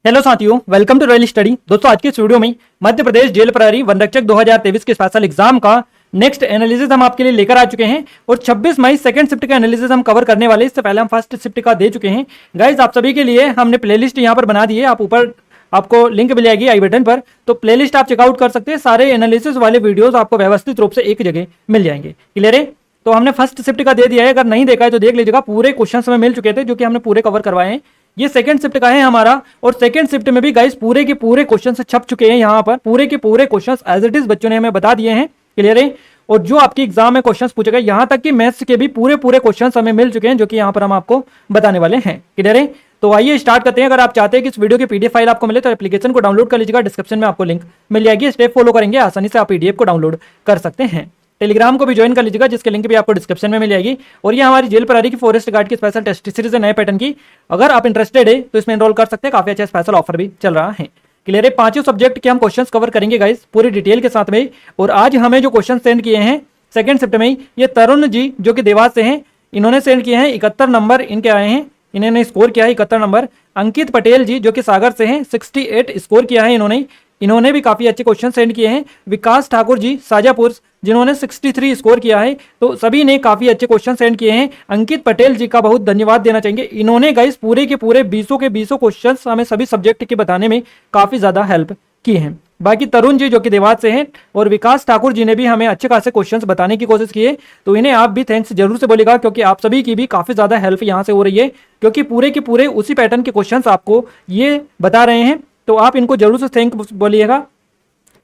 Hello साथियों, welcome to royal study. दोस्तों, आज के इस वीडियो में मध्य प्रदेश जेल प्रहरी वन रक्षक 2023 के स्पेशल एग्जाम का नेक्स्ट एनालिसिस हम आपके लिए लेकर आ चुके हैं और 26 मई सेकंड शिफ्ट का एनालिसिस हम कवर करने वाले। इससे पहले हम फर्स्ट शिफ्ट का दे चुके हैं। गाइज, आप सभी के लिए हमने प्लेलिस्ट यहां पर बना दी है। आप ऊपर आपको लिंक मिल जाएगी आई बटन पर, तो प्लेलिस्ट आप चेकआउट कर सकते हैं। सारे एनालिसिस वाले वीडियोस आपको व्यवस्थित रूप से एक जगह मिल जाएंगे। क्लियर है? तो हमने फर्स्ट शिफ्ट का दे दिया है, अगर नहीं देखा है तो देख लीजिएगा। पूरे क्वेश्चन हमें मिल चुके थे जो कि हमने पूरे कवर करवाए हैं। ये सेकंड शिफ्ट का है हमारा, और सेकंड शिफ्ट में भी गाइस पूरे के पूरे क्वेश्चन छप चुके हैं। यहाँ पर पूरे के पूरे क्वेश्चन एज इट इज बच्चों ने हमें बता दिए हैं। क्लियर है? और जो आपकी एग्जाम में क्वेश्चन पूछे गए, यहाँ तक कि मैथ्स के भी पूरे पूरे क्वेश्चन हमें मिल चुके हैं जो कि यहाँ पर हम आपको बताने वाले हैं। क्लियर है? तो आइए स्टार्ट करते हैं। अगर आप चाहते हैं कि इस वीडियो की पीडीएफ फाइल आपको मिले तो एप्लीकेशन को डाउनलोड कर लीजिएगा। डिस्क्रिप्शन में आपको लिंक मिल जाएगी। स्टेप फॉलो करेंगे, आसानी से आप पीडीएफ को डाउनलोड कर सकते हैं। टेलीग्राम को भी ज्वाइन कर लीजिएगा, जिसके लिंक भी आपको डिस्क्रिप्शन में मिल जाएगी। और ये हमारी जेल प्रहरी की फॉरेस्ट गार्ड की स्पेशल टेस्ट सीरीज है, नए पैटर्न की। अगर आप इंटरेस्टेड है तो इसमें एनरोल कर सकते हैं। काफी अच्छा स्पेशल ऑफर भी चल रहा है। क्लियर है? पांचों सब्जेक्ट के हम क्वेश्चंस कवर करेंगे गाइस, पूरी डिटेल के साथ में। और आज हमें जो क्वेश्चन सेंड किए हैं सेकंड शिफ्ट में, ये तरुण जी जो कि देवास से हैं, इन्होंने सेंड किए हैं। 71 नंबर इनके आए हैं, इन्होंने स्कोर किया है 71 नंबर। अंकित पटेल जी जो कि सागर से हैं, 68 स्कोर किया है इन्होंने भी काफी अच्छे क्वेश्चन सेंड किए हैं। विकास ठाकुर जी शाजापुर, जिन्होंने 63 स्कोर किया है, तो सभी ने काफी अच्छे क्वेश्चन सेंड किए हैं। अंकित पटेल जी का बहुत धन्यवाद देना चाहेंगे। इन्होंने गाइस पूरे के पूरे 20 के 20 क्वेश्चन हमें सभी सब्जेक्ट के बताने में काफी ज्यादा हेल्प की है। बाकी तरुण जी जो कि देवास से हैं और विकास ठाकुर जी ने भी हमें अच्छे खासे क्वेश्चंस बताने की कोशिश की है, तो इन्हें आप भी थैंक्स जरूर से बोलेगा, क्योंकि आप सभी की भी काफी ज्यादा हेल्प यहां से हो रही है, क्योंकि पूरे के पूरे उसी पैटर्न के क्वेश्चंस आपको ये बता रहे हैं। तो आप इनको जरूर से थैंक बोलिएगा।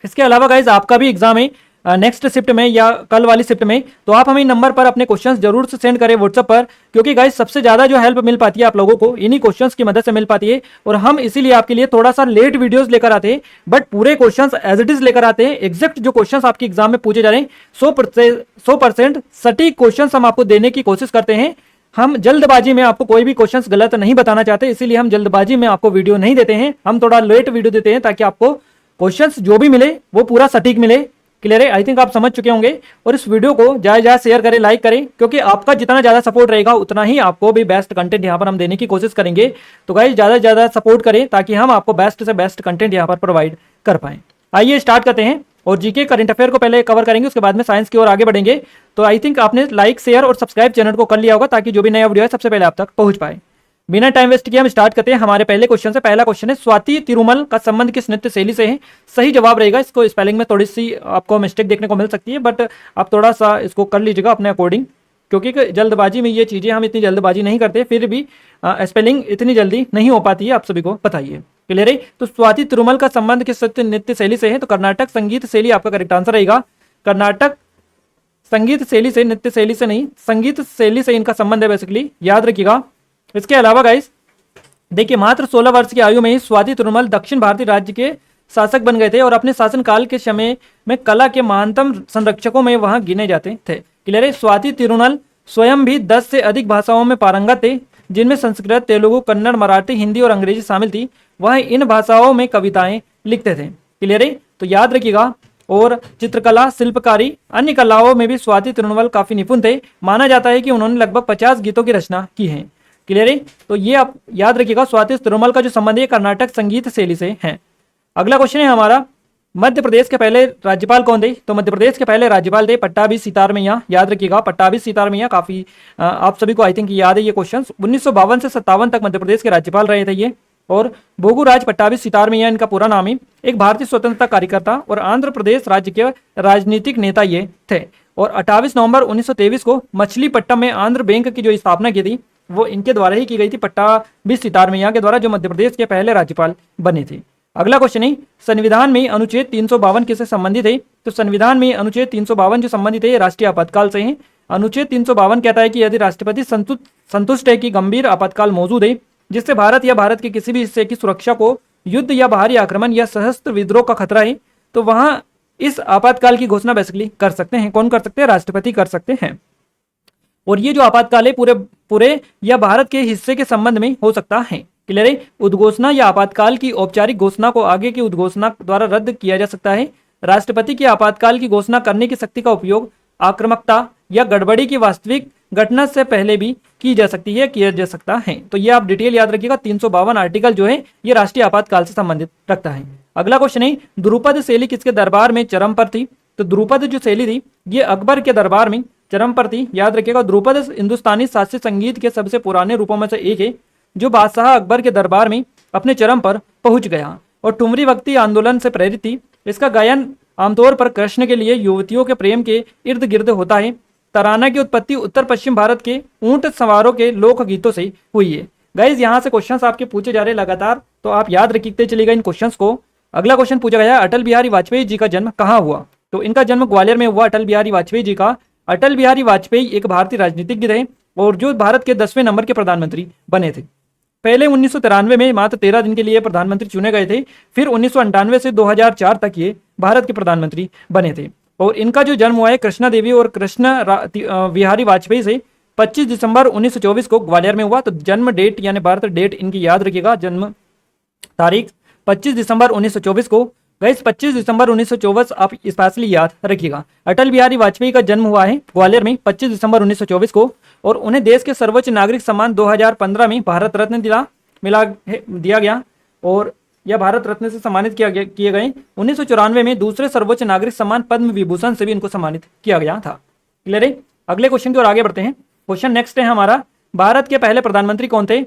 इसके अलावा गाइज, आपका भी एग्जाम है नेक्स्ट शिफ्ट में या कल वाली शिफ्ट में, तो आप हमें नंबर पर अपने क्वेश्चंस जरूर से सेंड करें व्हाट्सएप पर, क्योंकि गाइज सबसे ज्यादा जो हेल्प मिल पाती है आप लोगों को इन्हीं क्वेश्चंस की मदद से मिल पाती है। और हम इसीलिए आपके लिए थोड़ा सा लेट वीडियोस लेकर आते हैं, बट पूरे क्वेश्चंस एज इट इज लेकर आते हैं। एग्जैक्ट जो क्वेश्चंस आपके एग्जाम में पूछे जा रहे हैं 100% सटीक क्वेश्चंस हम आपको देने की कोशिश करते हैं। हम जल्दबाजी में आपको कोई भी क्वेश्चंस गलत नहीं बताना चाहते, इसीलिए हम जल्दबाजी में आपको वीडियो नहीं देते हैं। हम थोड़ा लेट वीडियो देते हैं ताकि आपको क्वेश्चंस जो भी मिले वो पूरा सटीक मिले। क्लियर है? आई थिंक आप समझ चुके होंगे। और इस वीडियो को ज्यादा शेयर करें, लाइक करें, क्योंकि आपका जितना ज्यादा सपोर्ट रहेगा उतना ही आपको भी बेस्ट कंटेंट यहाँ पर हम देने की कोशिश करेंगे। तो गाइस, ज्यादा से ज्यादा सपोर्ट करें ताकि हम आपको बेस्ट से बेस्ट कंटेंट यहाँ पर प्रोवाइड कर पाएं। आइए स्टार्ट करते हैं। और जीके करंट अफेयर को पहले कवर करेंगे, उसके बाद में साइंस की ओर आगे बढ़ेंगे। तो आई थिंक आपने लाइक, शेयर और सब्सक्राइब चैनल को कर लिया होगा, ताकि जो भी नया वीडियो है सबसे पहले आप तक पहुंच पाए। बिना टाइम वेस्ट किए हम स्टार्ट करते हैं हमारे पहले क्वेश्चन से। पहला क्वेश्चन है, स्वाति तिरुमल का संबंध किस नृत्य शैली से है? सही जवाब रहेगा, इसको स्पेलिंग में थोड़ी सी आपको मिस्टेक देखने को मिल सकती है, बट आप थोड़ा सा इसको कर लीजिएगा अपने अकॉर्डिंग, क्योंकि जल्दबाजी में ये चीजें हम इतनी जल्दबाजी नहीं करते, फिर भी स्पेलिंग इतनी जल्दी नहीं हो पाती है, आप सभी को पता ही है। क्लियर है? तो स्वाति तिरुमल का संबंध किस नृत्य शैली से है? तो कर्नाटक संगीत शैली आपका करेक्ट आंसर रहेगा। कर्नाटक संगीत शैली से, नृत्य शैली से नहीं, संगीत शैली से इनका संबंध है, बेसिकली याद रखिएगा। इसके अलावा गाइस देखिए, मात्र 16 वर्ष की आयु में ही स्वाति तिरुमल दक्षिण भारतीय राज्य के शासक बन गए थे और अपने शासनकाल के समय में कला के महानतम संरक्षकों में वहां गिने जाते थे। क्लियर है? स्वाति तिरुमल स्वयं भी 10 से अधिक भाषाओं में पारंगत थे, जिनमें संस्कृत, तेलुगु, कन्नड़, मराठी, हिंदी और अंग्रेजी शामिल थी। वह इन भाषाओं में कविताएं लिखते थे। क्लियर है? तो याद रखिएगा। और चित्रकला, शिल्पकारी, अन्य कलाओं में भी स्वाति तिरुमल काफी निपुण थे। माना जाता है कि उन्होंने लगभग 50 गीतों की रचना की है। क्लियर है? तो ये आप याद रखिएगा, स्वाति तिरुमल का जो संबंध है कर्नाटक संगीत शैली से है। अगला क्वेश्चन है हमारा, मध्य प्रदेश के पहले राज्यपाल कौन थे? तो मध्य प्रदेश के पहले राज्यपाल थे पट्टाभी सीतारमैया। याद रखिएगा, पट्टाभी सीतारमैया काफी आप सभी को आई थिंक याद है ये क्वेश्चन। 1952 से 57 तक मध्य प्रदेश के राज्यपाल रहे थे ये। और भोगूराज पट्टाभी सीतारमैया इनका पूरा नाम है। एक भारतीय स्वतंत्रता कार्यकर्ता और आंध्र प्रदेश राज्य के राजनीतिक नेता ये थे। और 28 नवंबर 1923 को मछलीपट्टम में आंध्र बैंक की जो स्थापना की थी वो इनके द्वारा ही की गई थी, पट्टाभी सीतारमैया के द्वारा, जो मध्य प्रदेश के पहले राज्यपाल बने थे। अगला क्वेश्चन है, संविधान में अनुच्छेद 352 किससे संबंधित है? तो संविधान में अनुच्छेद 352 जो संबंधित है राष्ट्रीय आपातकाल से है। अनुच्छेद 352 कहता है कि यदि राष्ट्रपति संतुष्ट है कि गंभीर आपातकाल मौजूद है जिससे भारत या भारत के किसी भी हिस्से की सुरक्षा को युद्ध या बाहरी आक्रमण या सशस्त्र विद्रोह का खतरा है, तो वहां इस आपातकाल की घोषणा बेसिकली कर सकते हैं। कौन कर सकते हैं? राष्ट्रपति कर सकते हैं। और ये जो आपातकाल है पूरे या भारत के हिस्से के संबंध में हो सकता है। क्लियर है? उद्घोषणा या आपातकाल की औपचारिक घोषणा को आगे की उद्घोषणा द्वारा रद्द किया जा सकता है। राष्ट्रपति की आपातकाल की घोषणा करने की शक्ति का उपयोग आक्रामकता या गड़बड़ी की वास्तविक घटना से पहले भी की जा सकती है, किया जा सकता है। तो ये आप डिटेल याद रखिएगा। 352 आर्टिकल जो है ये राष्ट्रीय आपातकाल से संबंधित रखता है। अगला क्वेश्चन है, द्रुपद शैली किसके दरबार में चरम पर थी? तो द्रुपद जो शैली थी ये अकबर के दरबार में चरम पर थी। याद रखिएगा, द्रुपद हिंदुस्तानी शास्त्रीय संगीत के सबसे पुराने रूपों में से एक है जो बादशाह अकबर के दरबार में अपने चरम पर पहुंच गया और ठुमरी भक्ति आंदोलन से प्रेरित थी। इसका गायन आमतौर पर कृष्ण के लिए युवतियों के प्रेम के इर्द गिर्द होता है। तराना की उत्पत्ति उत्तर पश्चिम भारत के ऊंट सवारों के लोकगीतों से हुई है। गाइज यहाँ से क्वेश्चंस आपके पूछे जा रहे हैं लगातार, तो आप याद रखते चलिएगा इन क्वेश्चंस को। अगला क्वेश्चन पूछा गया, अटल बिहारी वाजपेयी जी का जन्म कहाँ हुआ? तो इनका जन्म ग्वालियर में हुआ। अटल बिहारी वाजपेयी जी का। अटल बिहारी वाजपेयी एक भारतीय राजनीतिज्ञ थे और जो भारत के 10वें नंबर के प्रधानमंत्री बने थे। पहले 1993 में मात्र 13 दिन के लिए प्रधानमंत्री चुने गए थे। फिर 1998 से 2004 तक ये भारत के प्रधानमंत्री बने थे। और इनका जो जन्म हुआ है कृष्णा देवी और कृष्ण बिहारी वाजपेयी से 25 दिसंबर 1924 को ग्वालियर में हुआ। तो जन्म डेट यानी बर्थ डेट इनकी याद रखिएगा, जन्म तारीख 25 दिसंबर 1924 को। गाइस 25 दिसंबर 1924 आप स्पेशली याद रखिएगा। अटल बिहारी वाजपेयी का जन्म हुआ है ग्वालियर में 25 दिसंबर 1924 को और उन्हें देश के सर्वोच्च नागरिक सम्मान 2015 में भारत रत्न दिया गया और यह भारत रत्न से सम्मानित किए गए। 1994 में दूसरे सर्वोच्च नागरिक सम्मान पद्म विभूषण से भी इनको सम्मानित किया गया था। क्लियर है? अगले क्वेश्चन की ओर आगे बढ़ते हैं। क्वेश्चन नेक्स्ट है हमारा, भारत के पहले प्रधानमंत्री कौन थे?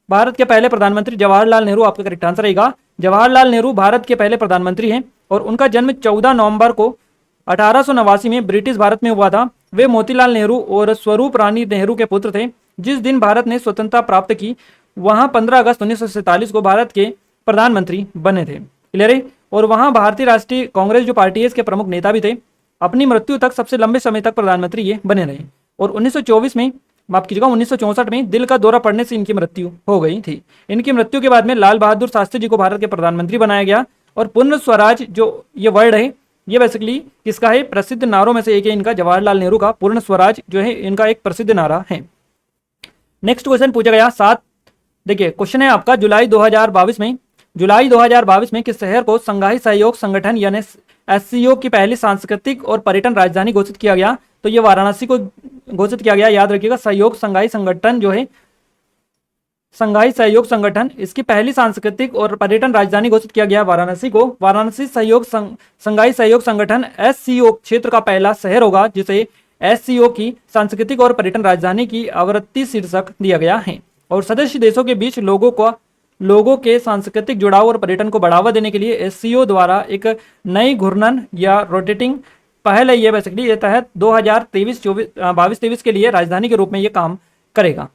भारत के पहले प्रधानमंत्री जवाहरलाल नेहरू आपका करेक्ट आंसर रहेगा। जवाहरलाल नेहरू भारत के पहले प्रधानमंत्री हैं और उनका जन्म 14 नवंबर को 1889 में ब्रिटिश भारत में हुआ था। वे मोतीलाल नेहरू और स्वरूप रानी नेहरू के पुत्र थे। जिस दिन भारत ने स्वतंत्रता प्राप्त की वहां 15 अगस्त 1947 को भारत के प्रधानमंत्री बने थे। क्लियर है? और वहां भारतीय राष्ट्रीय कांग्रेस जो पार्टी है इसके प्रमुख नेता भी थे। अपनी मृत्यु तक सबसे लंबे समय तक प्रधानमंत्री ये बने रहे और 1924 में माफ कीजिएगा 1964 में दिल का दौरा पड़ने से इनकी मृत्यु हो गई थी। इनकी मृत्यु के बाद में लाल बहादुर शास्त्री जी को भारत के प्रधानमंत्री बनाया गया और पूर्ण स्वराज जो ये वर्ड है ये बेसिकली किसका है? प्रसिद्ध नारों में से एक है इनका, जवाहरलाल नेहरू का पूर्ण स्वराज जो है इनका एक प्रसिद्ध नारा है। नेक्स्ट क्वेश्चन पूछा गया 7, देखिए क्वेश्चन है आपका, जुलाई 2022 में किस शहर को संघाई सहयोग संगठन यानी एससीओ की पहली सांस्कृतिक और पर्यटन राजधानी घोषित किया गया? तो ये वाराणसी को घोषित किया गया। याद रखिएगा, सहयोग संघाई संगठन जो है संघाई सहयोग संगठन इसकी पहली सांस्कृतिक और पर्यटन राजधानी घोषित किया गया वाराणसी को। वाराणसी संघाई सहयोग संगठन एससीओ क्षेत्र का पहला शहर होगा जिसे एससीओ की सांस्कृतिक और पर्यटन राजधानी की आवृत्ति शीर्षक दिया गया है। और सदस्य देशों के बीच लोगों के सांस्कृतिक जुड़ाव और पर्यटन को बढ़ावा देने के लिए एससीओ द्वारा एक नई घूर्णन या रोटेटिंग पहल है। ये बेसिकली ये तहत 2022-23 के लिए राजधानी के रूप में ये काम करेगा।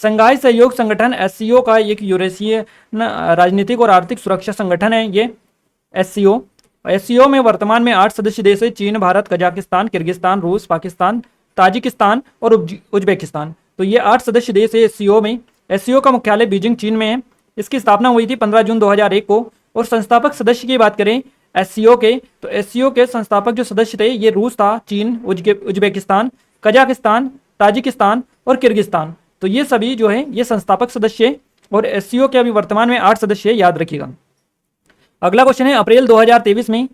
संघाई सहयोग संगठन एससीओ का एक यूरेशियन राजनीतिक और आर्थिक सुरक्षा संगठन है। ये एससीओ में वर्तमान में 8 सदस्य देश है, चीन, भारत, कजाकिस्तान, किर्गिस्तान, रूस, पाकिस्तान, ताजिकिस्तान और उज्बेकिस्तान। तो ये 8 सदस्य देश है एससीओ में। एससीओ का मुख्यालय बीजिंग चीन में है। इसकी स्थापना हुई थी 15 जून 2001 को। और संस्थापक सदस्य की बात करें एससीओ के, तो एससीओ के संस्थापक जो सदस्य थे ये रूस था, चीन, उज्बेकिस्तान, कजाकिस्तान, ताजिकिस्तान और किर्गिस्तान। तो ये सभी जो है ये संस्थापक सदस्य और एससीओ के अभी वर्तमान में 8 सदस्य याद रखिएगा। अगला क्वेश्चन है, अप्रैल 2023 में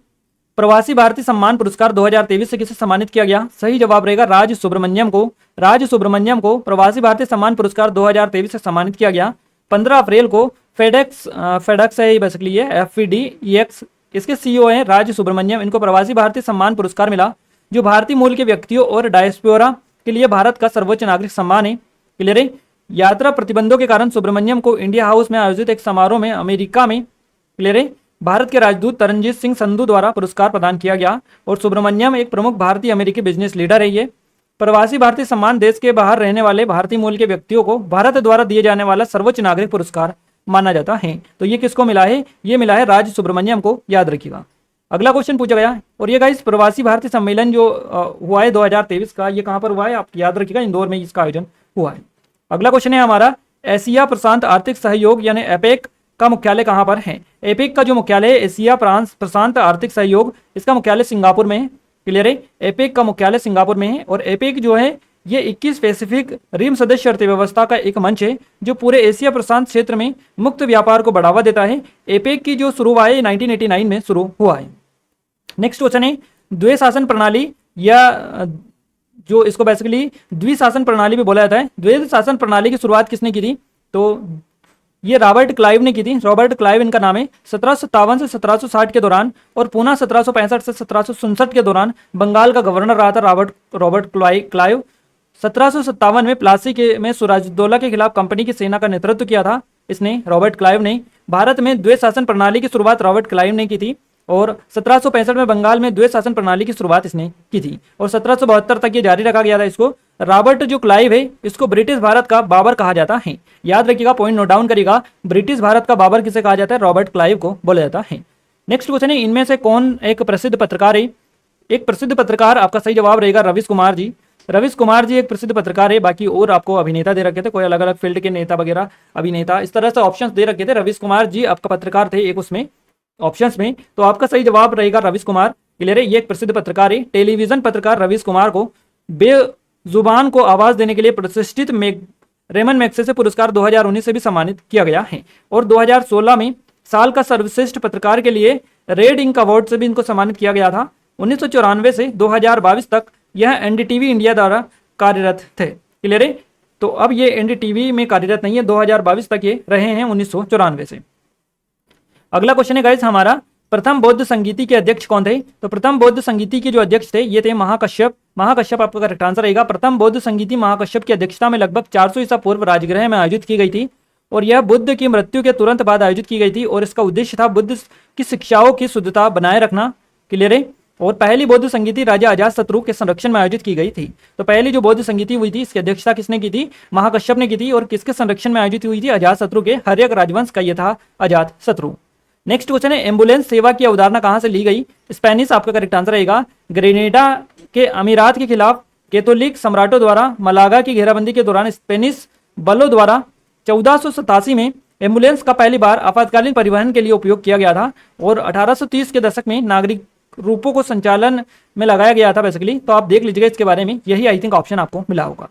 प्रवासी भारतीय सम्मान पुरस्कार 2023 से किसे सम्मानित किया गया? सही जवाब रहेगा राज सुब्रमण्यम को। राज सुब्रमण्यम को प्रवासी भारतीय सम्मान पुरस्कार 2023 से सम्मानित किया गया। 15 अप्रैल को फेडेक्स है बेसिकली ये FEDEX इसके सीईओ हैं राज सुब्रमण्यम। इनको प्रवासी भारतीय सम्मान पुरस्कार मिला जो भारतीय मूल के व्यक्तियों और डायस्पोरा के लिए भारत का सर्वोच्च नागरिक सम्मान है। क्लियर है? यात्रा प्रतिबंधों के कारण सुब्रमण्यम को इंडिया हाउस में आयोजित एक समारोह में अमेरिका में क्लियर है भारत के राजदूत तरनजीत सिंह संधू द्वारा पुरस्कार प्रदान किया गया। और सुब्रमण्यम एक प्रमुख भारतीय अमेरिकी बिजनेस लीडर है। ये प्रवासी भारतीय सम्मान देश के बाहर रहने वाले भारतीय मूल के व्यक्तियों को भारत द्वारा दिए जाने वाला सर्वोच्च नागरिक पुरस्कार माना जाता है। तो ये किसको मिला है? ये मिला है राज सुब्रमण्यम को, याद रखिएगा। अगला क्वेश्चन पूछा गया और ये गाइस प्रवासी भारतीय सम्मेलन जो हुआ है 2023 का, ये कहाँ पर हुआ है आप याद रखिएगा, इंदौर में इसका आयोजन हुआ है। अगला क्वेश्चन है हमारा, एशिया प्रशांत आर्थिक सहयोग यानी एपेक का मुख्यालय कहाँ पर है? एपेक का जो मुख्यालय है एशिया प्रशांत आर्थिक सहयोग, इसका मुख्यालय सिंगापुर में है। क्लियर है? एपेक का मुख्यालय सिंगापुर में है। और एपेक जो है ये 21 पैसिफिक रिम सदस्य अर्थव्यवस्था का एक मंच है जो पूरे एशिया प्रशांत क्षेत्र में मुक्त व्यापार को बढ़ावा देता है। एपेक की जो शुरू हुआ है 1989 में शुरू हुआ है। नेक्स्ट क्वेश्चन है, द्वैशासन प्रणाली या जो इसको बेसिकली द्विशासन प्रणाली भी बोला जाता है। द्वैध शासन प्रणाली की शुरुआत किसने की थी? तो ये रॉबर्ट क्लाइव ने की थी। रॉबर्ट क्लाइव इनका नाम है। 1757 से 1760 के दौरान और पुनः 1765 से 1767 के दौरान बंगाल का गवर्नर रहा था रॉबर्ट क्लाइव। 1757 में प्लासी में सिराजुद्दौला के खिलाफ कंपनी की सेना का नेतृत्व किया था इसने, रॉबर्ट क्लाइव ने। भारत में द्वैध शासन प्रणाली की शुरुआत रॉबर्ट क्लाइव ने की थी और 1765 में बंगाल में द्वैध शासन प्रणाली की शुरुआत इसने की थी और 1772 तक ये जारी रखा गया था इसको। रॉबर्ट जो क्लाइव है इसको ब्रिटिश भारत का बाबर कहा जाता है। याद रखिएगा, पॉइंट नोट डाउन करिएगा, ब्रिटिश भारत का बाबर किसे कहा जाता है? रॉबर्ट क्लाइव को बोला जाता है। नेक्स्ट क्वेश्चन है, इनमें से कौन एक प्रसिद्ध पत्रकार है? एक प्रसिद्ध पत्रकार, आपका सही जवाब रहेगा रवीश कुमार जी। रवीश कुमार जी एक प्रसिद्ध पत्रकार है। बाकी और आपको अभिनेता दे रखे थे, कोई अलग अलग फील्ड के नेता वगैरह, अभिनेता, इस तरह से ऑप्शंस दे रखे थे। रवीश कुमार जी आपका पत्रकार थे एक उसमें ऑप्शंस में, तो आपका सही जवाब रहेगा रवीश कुमार। क्लियर है, ये एक प्रसिद्ध पत्रकार है। टेलीविजन पत्रकार रवीश कुमार को बेजुबान को आवाज देने के लिए प्रतिष्ठित रेमन मैग्सेसे पुरस्कार 2019 से भी सम्मानित किया गया है और 2016 में साल का सर्वश्रेष्ठ पत्रकार के लिए रेड इंक अवार्ड से भी इनको सम्मानित किया गया था। 1994 से 2022 तक यह एनडीटीवी इंडिया द्वारा कार्यरत थे। क्लियर है, तो अब ये एनडीटीवी में कार्यरत नहीं है, 2022 तक ये रहे हैं 1994 से। अगला क्वेश्चन है गाइस हमारा, प्रथम बौद्ध संगीति के अध्यक्ष कौन थे? तो प्रथम बौद्ध संगीति के जो अध्यक्ष थे ये थे महाकश्यप। महाकश्यप आपका करेक्ट आंसर रहेगा। प्रथम बौद्ध संगीति महाकश्यप की अध्यक्षता में लगभग 400 ईसा पूर्व राजगृह में आयोजित की गई थी और यह बुद्ध की मृत्यु के तुरंत बाद आयोजित की गई थी और इसका उद्देश्य था बुद्ध की शिक्षाओं की शुद्धता बनाए रखना। क्लियर है, और पहली बौद्ध संगीति राजा अजातशत्रु के संरक्षण में आयोजित की गई थी। तो पहली जो बौद्ध संगीति हुई थी इसकी अध्यक्षता किसने की थी? महाकश्यप ने की थी और किसके संरक्षण में आयोजित हुई थी? अजातशत्रु के, हर्यक राजवंश का यह था अजातशत्रु। नेक्स्ट क्वेश्चन है, एम्बुलेंस सेवा की अवधारणा कहां से ली गई? स्पेनिश आपका करेक्ट आंसर रहेगा। ग्रेनेडा के अमीरात के खिलाफ कैथोलिक सम्राटों द्वारा मलागा की घेराबंदी के दौरान स्पेनिश बलों द्वारा 1487 में एम्बुलेंस का पहली बार आपातकालीन परिवहन के लिए उपयोग किया गया था और 1830 के दशक में नागरिक रूपों को संचालन में लगाया गया था बेसिकली। तो आप देख लीजिएगा इसके बारे में, यही आई थिंक ऑप्शन आपको मिला होगा।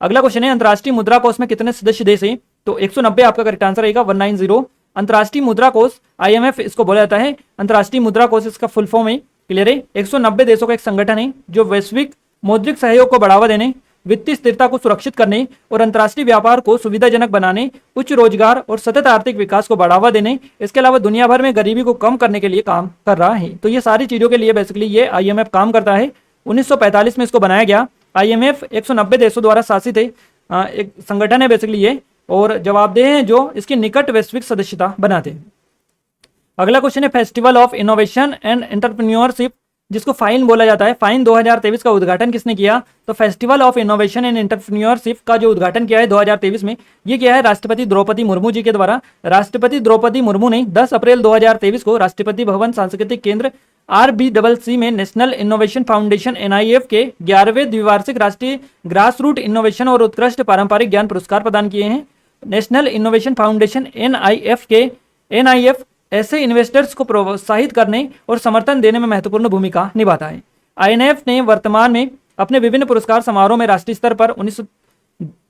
अगला क्वेश्चन है, अंतर्राष्ट्रीय मुद्रा कोष में कितने सदस्य देश हैं? तो 190 आपका करेक्ट आंसर रहेगा, 190। अंतर्राष्ट्रीय मुद्रा कोष IMF इसको बोला जाता है। अंतर्राष्ट्रीय मुद्रा कोष इसका फुल फॉर्म है। क्लियर है, 190 देशों का एक संगठन है जो वैश्विक मौद्रिक सहयोग को बढ़ावा देने, वित्तीय स्थिरता को सुरक्षित करने और अंतर्राष्ट्रीय व्यापार को सुविधाजनक बनाने, उच्च रोजगार और सतत आर्थिक विकास को बढ़ावा देने, इसके अलावा दुनिया भर में गरीबी को कम करने के लिए काम कर रहा है। तो ये सारी चीजों के लिए बेसिकली ये IMF काम करता है। 1945 में इसको बनाया गया। IMF 190 देशों द्वारा शासित है एक संगठन है बेसिकली ये, और जवाबदेह हैं जो इसकी निकट वैश्विक सदस्यता बनाते हैं। अगला क्वेश्चन है, festival of innovation and entrepreneurship जिसको फाइन बोला जाता है, फाइन 2023 का उद्घाटन किसने किया? तो festival of innovation and entrepreneurship का जो उद्घाटन किया है 2023 में, ये किया है राष्ट्रपति द्रौपदी मुर्मू जी के द्वारा। राष्ट्रपति द्रौपदी मुर्मू ने 10 अप्रैल 2023 को राष्ट्रपति भवन सांस्कृतिक केंद्र RBCC में नेशनल इनोवेशन फाउंडेशन NIF के 11वें द्विवार्षिक राष्ट्रीय ग्रास रूट इनोवेशन और उत्कृष्ट पारंपरिक ज्ञान पुरस्कार प्रदान किए हैं। नेशनल इनोवेशन फाउंडेशन NIF ऐसे इन्वेस्टर्स को प्रोत्साहित करने और समर्थन देने में महत्वपूर्ण भूमिका निभाता है। INF ने वर्तमान में अपने विभिन्न पुरस्कार समारोह में राष्ट्रीय स्तर पर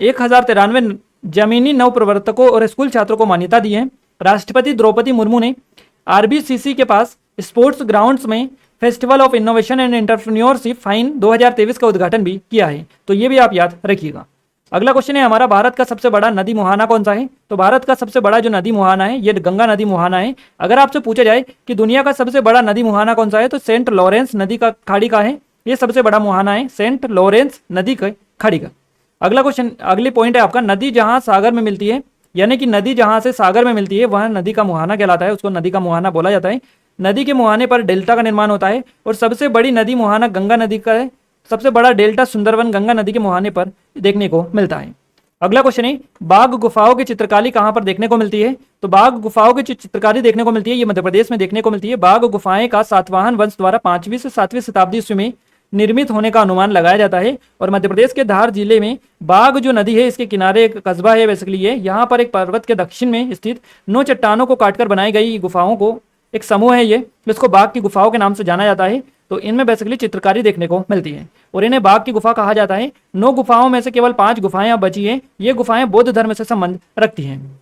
1093 जमीनी नवप्रवर्तकों और स्कूल छात्रों को मान्यता दी है। राष्ट्रपति द्रौपदी मुर्मू ने RBCC के पास स्पोर्ट्स ग्राउंड्स में festival of innovation and entrepreneurship fine 2023 का उद्घाटन भी किया है। तो ये भी आप याद रखिएगा। अगला क्वेश्चन है हमारा, भारत का सबसे बड़ा नदी मुहाना कौन सा है? तो भारत का सबसे बड़ा जो नदी मुहाना है ये गंगा नदी मुहाना है। अगर आपसे पूछा जाए कि दुनिया का सबसे बड़ा नदी मुहाना कौन सा है, तो सेंट लॉरेंस नदी का खाड़ी का है, ये सबसे बड़ा मुहाना है सेंट लॉरेंस नदी का खाड़ी का। अगला क्वेश्चन, अगली पॉइंट है आपका, नदी जहां सागर में मिलती है, यानी कि नदी जहां से सागर में मिलती है वह नदी का मुहाना कहलाता है, उसको नदी का मुहाना बोला जाता है। नदी के मुहाने पर डेल्टा का निर्माण होता है और सबसे बड़ी नदी मुहाना गंगा नदी का है। सबसे बड़ा डेल्टा सुंदरवन गंगा नदी के मुहाने पर देखने को मिलता है। अगला क्वेश्चन है, बाघ गुफाओं की चित्रकारी कहां पर देखने को मिलती है? तो बाघ गुफाओं की चित्रकारी देखने को मिलती है ये मध्य प्रदेश में देखने को मिलती है। बाघ गुफाएं का सातवाहन वंश द्वारा 5वीं से 7वीं शताब्दी ईस्वी में निर्मित होने का अनुमान लगाया जाता है। और मध्य प्रदेश के धार जिले में बाघ जो नदी है इसके किनारे एक कस्बा है बेसिकली ये, यहाँ पर एक पर्वत के दक्षिण में स्थित 9 चट्टानों को काटकर बनाई गई गुफाओं को एक समूह है ये, जिसको बाघ की गुफाओं के नाम से जाना जाता है। तो इनमें बेसिकली चित्रकारी देखने को मिलती है और इन्हें बाघ की गुफा कहा जाता है। 9 गुफाओं में से केवल 5 गुफाएं अब बची हैं। ये गुफाएं बौद्ध धर्म से संबंध रखती हैं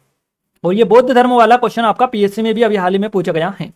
और ये बौद्ध धर्म वाला क्वेश्चन आपका PSC में भी अभी हाल ही में पूछा गया है।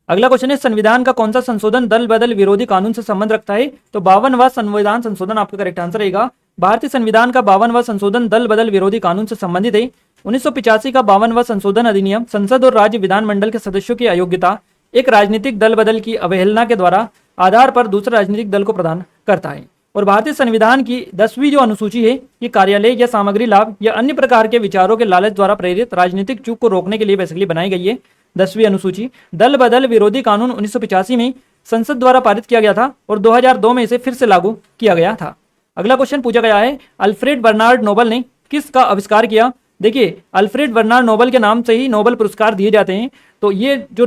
अगला क्वेश्चन है संविधान का कौन सा संशोधन दल बदल विरोधी कानून से संबंध रखता है? तो 52वां संविधान संशोधन आपका करेक्ट आंसर रहेगा। भारतीय संविधान का 52वां संशोधन दल बदल विरोधी कानून से संबंधित है। 1985 का 52वां संशोधन अधिनियम संसद और राज्य विधानमंडल के सदस्यों की अयोग्यता एक राजनीतिक दल बदल की अवहेलना के द्वारा आधार पर दूसरे राजनीतिक दल को प्रदान करता है। और भारतीय संविधान की 10वीं जो अनुसूची है ये कार्यालय या सामग्री लाभ या अन्य प्रकार के विचारों के लालच द्वारा प्रेरित राजनीतिक चूक को रोकने के लिए बेसिकली बनाई गई है। 10वीं अनुसूची दल बदल विरोधी कानून 1985 में संसद द्वारा पारित किया गया था और 2002 में इसे फिर से लागू किया गया था। अगला क्वेश्चन पूछा गया है अल्फ्रेड बर्नार्ड नोबल ने किसका आविष्कार किया? देखिए अल्फ्रेड बर्नार्ड नोबल के नाम से ही नोबल पुरस्कार दिए जाते हैं। तो ये जो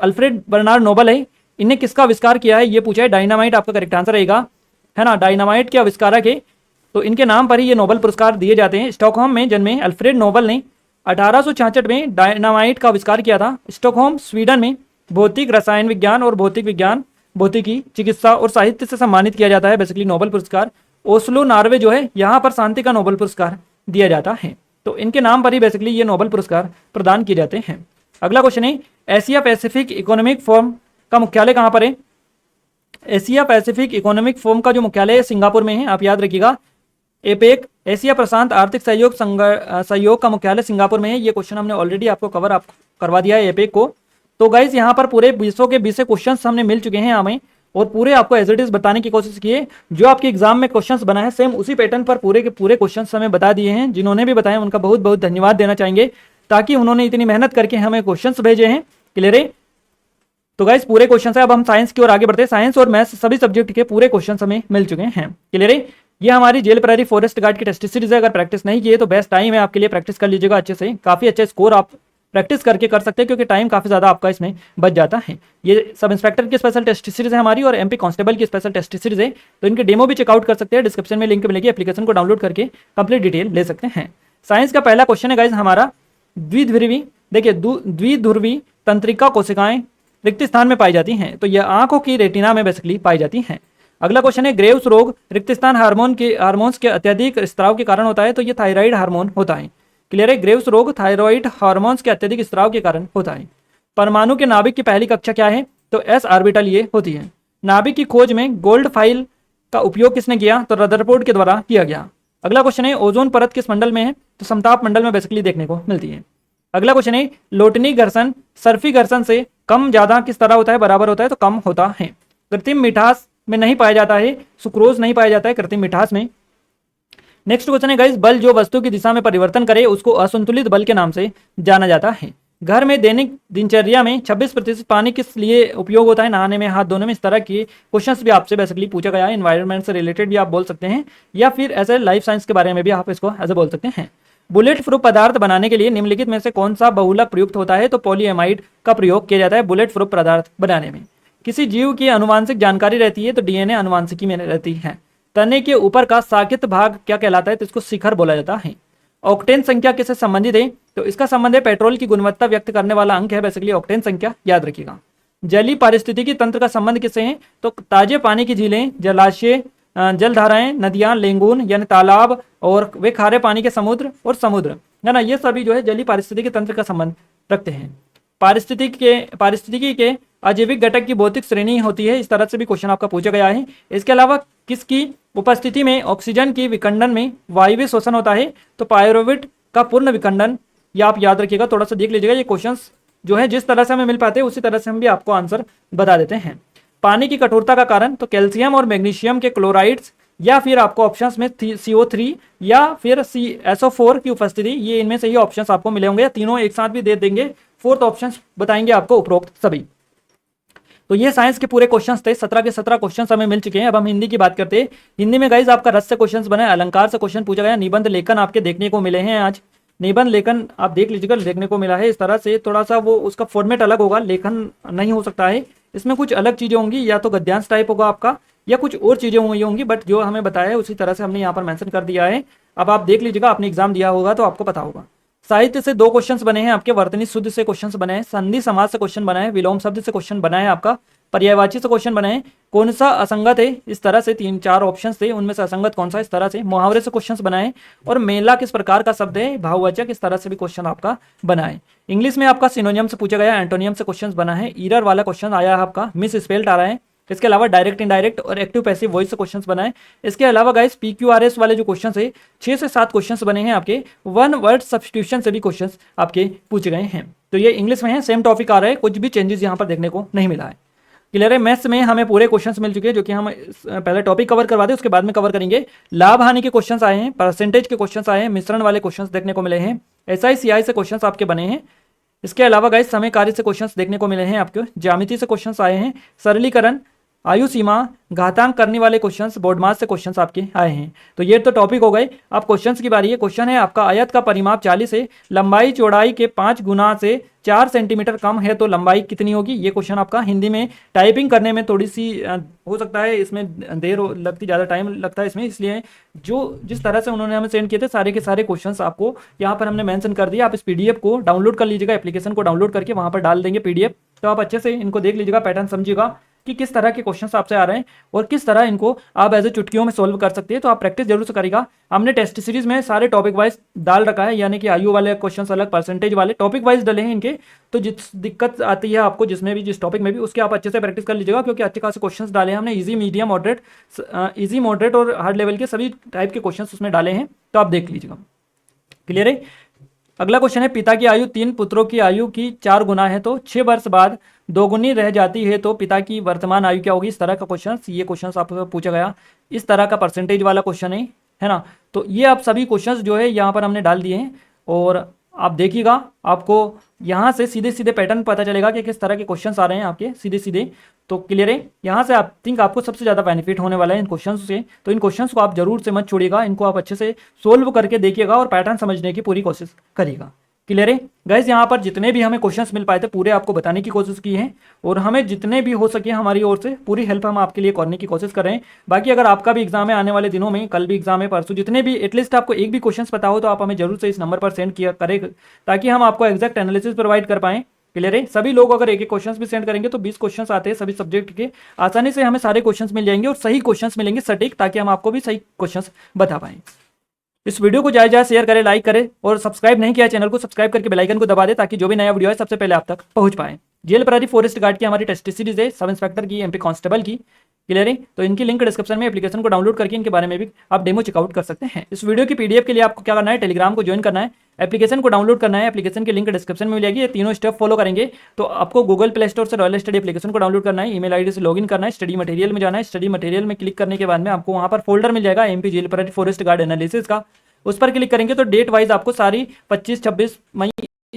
अल्फ्रेड बर्नार्ड नोबल है इन्हें किसका आविष्कार किया है ये पूछा है। डायनामाइट आपका करेक्ट आंसर रहेगा, है ना। डायनामाइट के आविष्कारक है, तो इनके नाम पर ही ये नोबेल पुरस्कार दिए जाते हैं। स्टॉकहोम में जन्मे अल्फ्रेड नोबल ने 1866 में डायनामाइट का आविष्कार किया था। स्टॉकहोम स्वीडन में भौतिक रसायन विज्ञान और भौतिक विज्ञान, भौतिकी, चिकित्सा और साहित्य से सम्मानित किया जाता है बेसिकली नोबेल पुरस्कार। ओस्लो नॉर्वे जो है यहाँ पर शांति का नोबेल पुरस्कार दिया जाता है। तो इनके नाम पर ही बेसिकली ये नोबेल पुरस्कार प्रदान किए जाते हैं। अगला क्वेश्चन है एशिया पैसिफिक इकोनॉमिक फोरम का मुख्यालय कहाँ पर है? एशिया पैसिफिक इकोनॉमिक फोरम का जो मुख्यालय है सिंगापुर में है, आप याद रखिएगा। एपेक एशिया प्रशांत आर्थिक सहयोग का मुख्यालय सिंगापुर में है। ये क्वेश्चन हमने ऑलरेडी आपको करवा दिया है एपेक को। तो गाइज यहाँ पर पूरे 20 के 20 क्वेश्चन हमने मिल चुके हैं हमें और पूरे आपको एज इट इज बताने की कोशिश की है। जो आपके एग्जाम में क्वेश्चंस बना है सेम उसी पैटर्न पर पूरे के पूरे क्वेश्चंस हमें बता दिए हैं। जिन्होंने भी बताए उनका बहुत बहुत धन्यवाद देना चाहेंगे, ताकि उन्होंने इतनी मेहनत करके हमें क्वेश्चंस भेजे हैं। क्लियर है? तो गाइस पूरे क्वेश्चन है। अब हम साइंस की ओर आगे बढ़ते हैं। साइंस और मैथ्स सभी सब्जेक्ट के पूरे क्वेश्चन हमें मिल चुके हैं। क्लियर है? ये हमारी जेल प्रहरी फॉरेस्ट गार्ड की टेस्ट सीरीज है। अगर प्रैक्टिस नहीं की है तो बेस्ट टाइम है आपके लिए, प्रैक्टिस कर लीजिएगा अच्छे से। काफी अच्छा स्कोर आप प्रैक्टिस करके कर सकते हैं, क्योंकि टाइम काफी ज्यादा आपका इसमें बच जाता है। ये सब इंस्पेक्टर की स्पेशल टेस्ट सीरीज है हमारी और एमपी कांस्टेबल की स्पेशल टेस्ट सीरीज है। तो इनके डेमो भी चेकआउट कर सकते हैं, डिस्क्रिप्शन में लिंक मिलेगी, एप्लीकेशन को डाउनलोड करके कंप्लीट डिटेल ले सकते हैं। साइंस का पहला क्वेश्चन है गाइज हमारा द्विध्रुवी। देखिए द्विध्रुवी तंत्रिका कोशिकाएं रिक्त स्थान में पाई जाती हैं, तो यह आंखों की रेटिना में बेसिकली पाई जाती हैं। अगला क्वेश्चन है ग्रेव्स रोग रिक्त स्थान हार्मोन्स के अत्यधिक स्त्राव के कारण होता है, तो यह थायराइड हार्मोन होता है। क्लियर है? ग्रेव्स रोग थायराइड हार्मोन्स के अत्यधिक स्त्राव के कारण होता है। परमाणु के नाभिक की पहली कक्षा क्या है? तो एस ऑर्बिटल ये होती है। नाभिक की खोज में गोल्ड फाइल का उपयोग किसने किया? तो रदरफोर्ड के द्वारा किया गया। अगला क्वेश्चन है ओजोन परत किस मंडल में है? तो समताप मंडल में बेसिकली देखने को मिलती है। अगला क्वेश्चन है लोटनी घर्षण सर्फी घर्षण से कम ज्यादा किस तरह होता है? बराबर होता है, तो कम होता है। कृत्रिम मिठास में नहीं पाया जाता है, सुक्रोज नहीं पाया जाता है कृत्रिम मिठास में। नेक्स्ट क्वेश्चन है गाइस बल जो वस्तु की दिशा में परिवर्तन करे उसको असंतुलित बल के नाम से जाना जाता है। घर में दैनिक दिनचर्या में 26% पानी किस लिए उपयोग होता है? नहाने में, हाथ धोने में। इस तरह के क्वेश्चंस भी आपसे बेसिकली पूछा गया है। एनवायरनमेंट से रिलेटेड भी आप बोल सकते हैं, या फिर ऐसे लाइफ साइंस के बारे में भी आप इसको ऐसे बोल सकते हैं। बुलेट प्रूफ पदार्थ बनाने के लिए निम्नलिखित में से कौन सा बहुलक प्रयुक्त होता है? तो पॉलीएमाइड का प्रयोग किया जाता है बुलेट प्रूफ पदार्थ बनाने में। किसी जीव की अनुवांशिक जानकारी रहती है? तो डीएनए अनुवांशिकी में रहती है। तने के ऊपर का साकित भाग क्या कहलाता है? तो इसको शिखर बोला जाता है। ऑक्टेन संख्या किससे संबंधित है? तो इसका संबंध है पेट्रोल की गुणवत्ता व्यक्त करने वाला अंक है बेसिकली ऑक्टेन संख्या, याद रखिएगा। जलीय पारिस्थितिकी तंत्र का संबंध किससे है? तो ताजे पानी की झीलें, जलाशय, जलधाराएं, नदियां, लेंगून यानी तालाब, और वे खारे पानी के समुद्र और समुद्र, है ना, ये सभी जो है जलीय पारिस्थितिकी तंत्र का संबंध रखते हैं। पारिस्थितिकी के अजैविक घटक की भौतिक श्रेणी होती है। इस तरह से भी क्वेश्चन आपका पूछा गया है। इसके अलावा किसकी उपस्थिति में ऑक्सीजन की विखंडन में वायवीय शोषण होता है? तो पायरोविट का पूर्ण विखंडन, या आप याद रखिएगा, थोड़ा सा देख लीजिएगा। ये क्वेश्चंस जो है जिस तरह से हमें मिल पाते हैं उसी तरह से हम भी आपको आंसर बता देते हैं। पानी की कठोरता का कारण? तो कैल्शियम और मैग्नीशियम के क्लोराइड्स, या फिर आपको ऑप्शंस में CO3 या फिर SO4 की उपस्थिति, ये इनमें से ही ऑप्शंस आपको मिले होंगे, या तीनों एक साथ भी दे देंगे। फोर्थ ऑप्शन बताएंगे आपको उपरोक्त सभी। तो ये साइंस के पूरे क्वेश्चंस थे। 17 के 17 क्वेश्चंस हमें मिल चुके हैं। अब हम हिंदी की बात करते हैं। हिंदी में गाइज आपका रस से क्वेश्चंस बने, अलंकार से क्वेश्चन पूछा गया, निबंध लेखन आपके देखने को मिले हैं। आज निबंध लेखन आप देख लीजिएगा, देखने को मिला है। इस तरह से थोड़ा सा वो उसका फॉर्मेट अलग होगा, लेखन नहीं हो सकता है इसमें, कुछ अलग चीजें होंगी, या तो गद्यांश टाइप होगा आपका, या कुछ और चीजें होंगी, बट जो हमें बताया है उसी तरह से हमने यहाँ पर मेंशन कर दिया है। अब आप देख लीजिएगा, आपने एग्जाम दिया होगा तो आपको पता होगा। साहित्य से 2 क्वेश्चंस बने हैं आपके, वर्तनी शुद्ध से क्वेश्चंस बने हैं, संधि समाज से क्वेश्चन बना है, विलोम शब्द से क्वेश्चन बना है आपका, पर्यायवाची से क्वेश्चन बने हैं, कौन सा असंगत है, इस तरह से 3-4 ऑप्शन थे, उनमें से असंगत कौन सा, इस तरह से मुहावरे से क्वेश्चन बनाए, और मेला किस प्रकार का शब्द है, भाववाचक, इस तरह से भी क्वेश्चन आपका बनाए। इंग्लिश में आपका सिनोनियम से पूछा गया, एंटोनियम से क्वेश्चन बना है, ईरर वाला क्वेश्चन आया है आपका, मिस स्पेल्ड आ रहा है। इसके अलावा डायरेक्ट इनडायरेक्ट और एक्टिव पैसिव वॉइस से क्वेश्चंस बनाए। इसके अलावा गाइस PQRS वाले जो क्वेश्चंस है 6 से 7 क्वेश्चंस बने हैं आपके, वन वर्ड सब्स्टिट्यूशन से भी क्वेश्चंस आपके पूछे गए हैं। तो ये इंग्लिश में है, सेम टॉपिक आ रहा है, कुछ भी चेंजेस यहाँ पर देखने को नहीं मिला है। क्लियर है। मैथ्स में हमें पूरे क्वेश्चंस मिल चुके हैं, जो कि हम पहले टॉपिक कवर करवा दें, उसके बाद में कवर करेंगे। लाभ हानि के क्वेश्चंस आए हैं, परसेंटेज के क्वेश्चंस आए हैं, मिश्रण वाले क्वेश्चंस देखने को मिले हैं, SI CI से क्वेश्चंस आपके बने हैं। इसके अलावा गाइस समय कार्य से क्वेश्चंस देखने को मिले हैं आपको, ज्यामिति से क्वेश्चंस आए हैं, सरलीकरण, आयु सीमा, घातांक करने वाले क्वेश्चंस, बोर्डमास से क्वेश्चंस आपके आए हैं। तो ये तो टॉपिक हो गए। अब क्वेश्चंस की बारी है। क्वेश्चन है आपका, आयत का परिमाप 40 है, लंबाई चौड़ाई के 5 गुना से 4 सेंटीमीटर कम है तो लंबाई कितनी होगी। ये क्वेश्चन आपका हिंदी में टाइपिंग करने में थोड़ी सी हो सकता है, इसमें देर लगती, ज़्यादा टाइम लगता है इसमें, इसलिए जिस तरह से उन्होंने हमें सेंड किए थे सारे के सारे क्वेश्चंस आपको यहाँ पर हमने मेंशन कर दिया। आप इस PDF को डाउनलोड कर लीजिएगा, एप्लीकेशन को डाउनलोड करके वहाँ पर डाल देंगे PDF, तो आप अच्छे से इनको देख लीजिएगा, पैटर्न समझिएगा कि किस तरह के क्वेश्चंस आपसे आ रहे हैं और किस तरह इनको आप एज ए चुटकियों में सोल्व कर सकते हैं। तो आप प्रैक्टिस जरूर से करेगा। हमने टेस्ट सीरीज में सारे टॉपिक वाइज डाल रखा है, यानी कि आयु वाले क्वेश्चंस अलग, परसेंटेज वाले टॉपिक वाइज डले हैं इनके। तो जिस दिक्कत आती है आपको जिसमें भी, जिस टॉपिक में भी, उसके आप अच्छे से प्रैक्टिस कर लीजिएगा, क्योंकि अच्छे खासे क्वेश्चंस डाले हैं हमने, easy, medium, moderate, easy, moderate और हार्ड लेवल के सभी टाइप के क्वेश्चन उसमें डाले हैं, तो आप देख लीजिएगा। क्लियर है। अगला क्वेश्चन है, पिता की आयु 3 पुत्रों की आयु की 4 गुना है तो 6 वर्ष बाद दोगुनी रह जाती है तो पिता की वर्तमान आयु क्या होगी। इस तरह का क्वेश्चन, ये क्वेश्चन आपसे पूछा गया, इस तरह का परसेंटेज वाला क्वेश्चन है ना। तो ये आप सभी क्वेश्चंस जो है यहाँ पर हमने डाल दिए हैं, और आप देखिएगा, आपको यहाँ से सीधे सीधे पैटर्न पता चलेगा कि किस तरह के क्वेश्चंस आ रहे हैं आपके सीधे सीधे। तो क्लियर है। यहाँ से आप थिंक आपको सबसे ज़्यादा बेनिफिट होने वाला है इन क्वेश्चंस से, तो इन क्वेश्चंस को आप जरूर से मत छोड़िएगा, इनको आप अच्छे से सोल्व करके देखिएगा और पैटर्न समझने की पूरी कोशिश करिएगा। क्लियर है गाइस। यहाँ पर जितने भी हमें क्वेश्चंस मिल पाए थे पूरे आपको बताने की कोशिश की है, और हमें जितने भी हो सके हमारी ओर से पूरी हेल्प हम आपके लिए करने की कोशिश कर रहे हैं। बाकी अगर आपका भी एग्जाम है आने वाले दिनों में, कल भी एग्जाम है, परसों, जितने भी एटलीस्ट आपको एक भी क्वेश्चन पता हो तो आप हमें जरूर से इस नंबर पर सेंड किया करें, ताकि हम आपको एग्जैक्ट एनालिसिस प्रोवाइड कर पाएं। क्लियर है। सभी लोग अगर एक एक क्वेश्चंस भी सेंड करेंगे तो 20 क्वेश्चंस आते हैं सभी सब्जेक्ट के, आसानी से हमें सारे क्वेश्चंस मिल जाएंगे और सही क्वेश्चंस मिलेंगे सटीक, ताकि हम आपको भी सही क्वेश्चंस बता पाएं। इस वीडियो को ज़्यादा शेयर करें, लाइक करें, और सब्सक्राइब नहीं किया चैनल को सब्सक्राइब करके बेल आइकन को दबा दे, ताकि जो भी नया वीडियो है सबसे पहले आप तक पहुंच पाए। जेल प्रहरी फॉरेस्ट गार्ड की हमारी टेस्ट सीरीज है, सब इंस्पेक्टर की, MP कांस्टेबल की। क्लियर है। तो इनकी लिंक डिस्क्रिप्शन में, एप्लीकेशन को डाउनलोड करके इनके बारे में भी आप डेमो चेकआउट कर सकते हैं। इस वीडियो की PDF के लिए आपको क्या करना है, टेलीग्राम को ज्वाइन करना है, एप्लीकेशन को डाउनलोड करना है, एप्लीकेशन की लिंक डिस्क्रिप्शन में मिलेगी। ये तीनों स्टेप फॉलो करेंगे तो आपको गूगल प्ले स्टोर से रॉयल स्टडी एप्लीकेशन को डाउनलोड करना है, ईमेल ID से लॉगिन करना है, स्टडी मटेरियल में जाना है, स्टडी मटेरियल में क्लिक करने के बाद में आपको वहाँ पर फोल्डर मिल जाएगा MP जेल प्रहरी फॉरेस्ट गार्ड एनालिसिस का, उस पर क्लिक करेंगे तो डेट वाइज आपको सारी 25-26 मई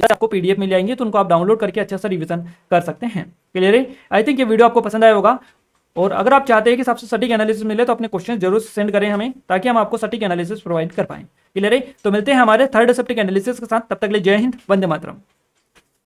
आपको PDF मिल जाएंगे, तो उनको आप डाउनलोड करके अच्छा सा रिवीजन कर सकते हैं। क्लियर है। आई थिंक ये वीडियो आपको पसंद आया होगा, और अगर आप चाहते हैं कि सबसे सटीक एनालिसिस मिले तो अपने क्वेश्चन जरूर सेंड करें हमें, ताकि हम आपको सटीक एनालिसिस प्रोवाइड कर पाएं। क्लियर है। तो मिलते हैं हमारे थर्ड सब्जेक्ट एनालिसिस के साथ, तब तक के लिए जय हिंद, वंदे मातरम।